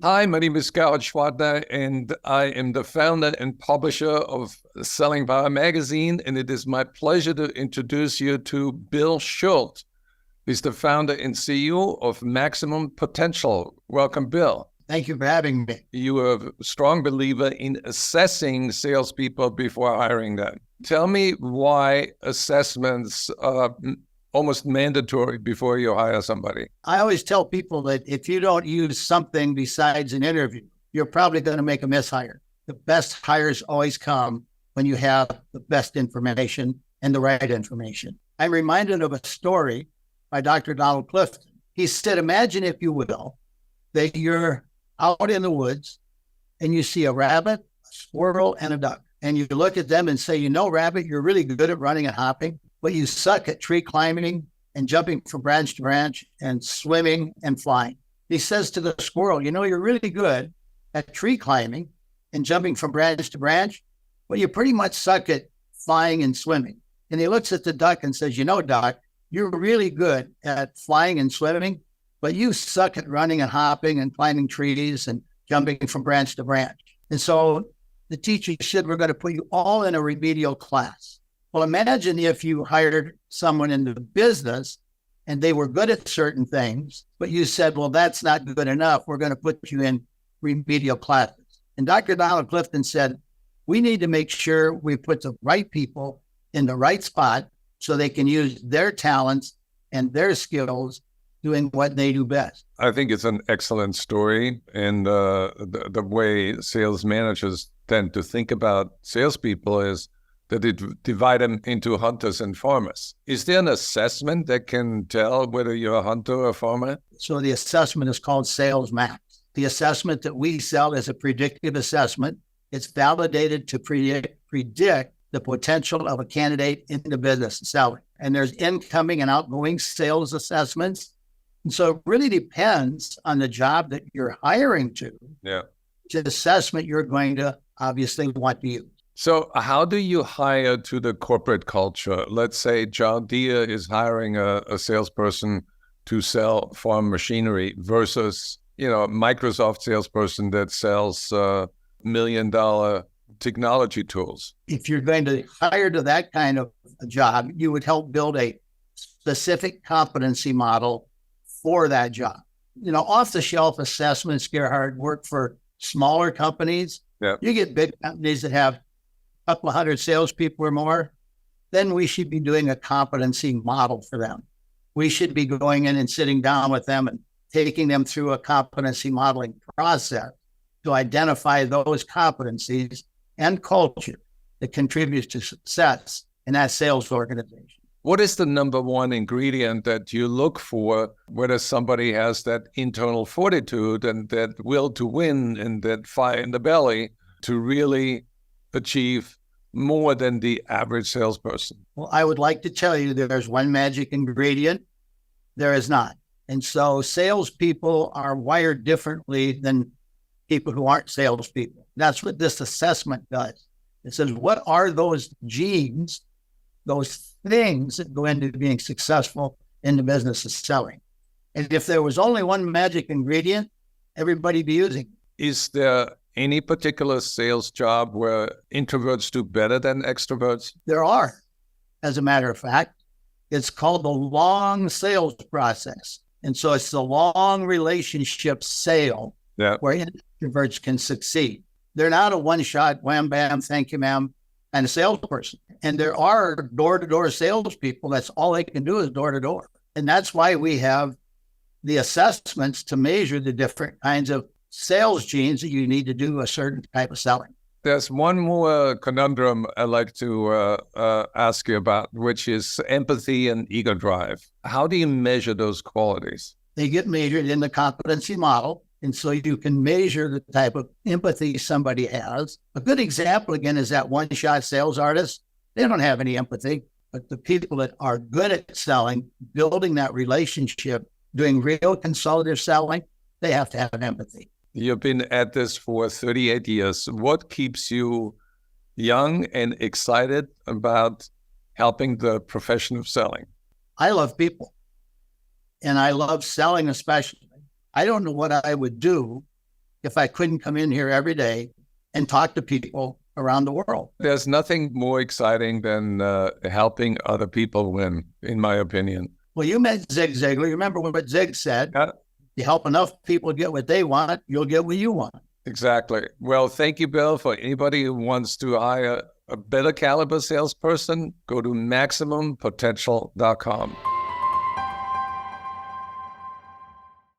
Hi, my name is Gerhard Schwartner, and I am the founder and publisher of Selling Power Magazine, and it is my pleasure to introduce you to Bill Schultz. He's the founder and CEO of Maximum Potential. Welcome, Bill. Thank you for having me. You are a strong believer in assessing salespeople before hiring them. Tell me why assessments are almost mandatory before you hire somebody. I always tell people that if you don't use something besides an interview, you're probably going to make a mishire. The best hires always come when you have the best information and the right information. I'm reminded of a story by Dr. Donald Clifton. He said, imagine, if you will, that you're out in the woods and you see a rabbit, a squirrel, and a duck. And you look at them and say, you know, rabbit, you're really good at running and hopping, but you suck at tree climbing and jumping from branch to branch and swimming and flying. He says to the squirrel, you know, you're really good at tree climbing and jumping from branch to branch, but you pretty much suck at flying and swimming. And he looks at the duck and says, you know, duck, you're really good at flying and swimming, but you suck at running and hopping and climbing trees and jumping from branch to branch. And so the teacher said, we're going to put you all in a remedial class. Well, imagine if you hired someone in the business and they were good at certain things, but you said, well, that's not good enough. We're going to put you in remedial classes. And Dr. Donald Clifton said, we need to make sure we put the right people in the right spot so they can use their talents and their skills doing what they do best. I think it's an excellent story. And the way sales managers tend to think about salespeople is that they divide them into hunters and farmers. Is there an assessment that can tell whether you're a hunter or a farmer? So the assessment is called Sales Max. The assessment that we sell is a predictive assessment. It's validated to predict the potential of a candidate in the business selling. And there's incoming and outgoing sales assessments. And so it really depends on the job that you're hiring to. Yeah. The assessment you're going to obviously want to use. So how do you hire to the corporate culture? Let's say John Deere is hiring a salesperson to sell farm machinery versus, Microsoft salesperson that sells $1 million technology tools. If you're going to hire to that kind of a job, you would help build a specific competency model for that job. Off-the-shelf assessments, Gerhard, work for smaller companies. Yeah. You get big companies that have couple of hundred salespeople or more, then we should be doing a competency model for them. We should be going in and sitting down with them and taking them through a competency modeling process to identify those competencies and culture that contributes to success in that sales organization. What is the number one ingredient that you look for, whether somebody has that internal fortitude and that will to win and that fire in the belly to really achieve more than the average salesperson? Well, I would like to tell you there's one magic ingredient. There is not. And so salespeople are wired differently than people who aren't salespeople. That's what this assessment does. It says, what are those genes, those things that go into being successful in the business of selling? And if there was only one magic ingredient, everybody'd be using it. Is there any particular sales job where introverts do better than extroverts? There are, as a matter of fact. It's called the long sales process. And so it's the long relationship sale where introverts can succeed. They're not a one-shot, wham, bam, thank you, ma'am, and a salesperson. And there are door-to-door salespeople. That's all they can do is door-to-door. And that's why we have the assessments to measure the different kinds of sales genes that you need to do a certain type of selling. There's one more conundrum I'd like to ask you about, which is empathy and ego drive. How do you measure those qualities? They get measured in the competency model. And so you can measure the type of empathy somebody has. A good example, again, is that one-shot sales artist. They don't have any empathy, but the people that are good at selling, building that relationship, doing real consultative selling, they have to have empathy. You've been at this for 38 years. What keeps you young and excited about helping the profession of selling? I love people, and I love selling especially. I don't know what I would do if I couldn't come in here every day and talk to people around the world. There's nothing more exciting than helping other people win, in my opinion. Well, you met Zig Ziglar. You remember what Zig said? Yeah. You help enough people get what they want, you'll get what you want. Exactly. Well, thank you, Bill. For anybody who wants to hire a better caliber salesperson, go to MaximumPotential.com.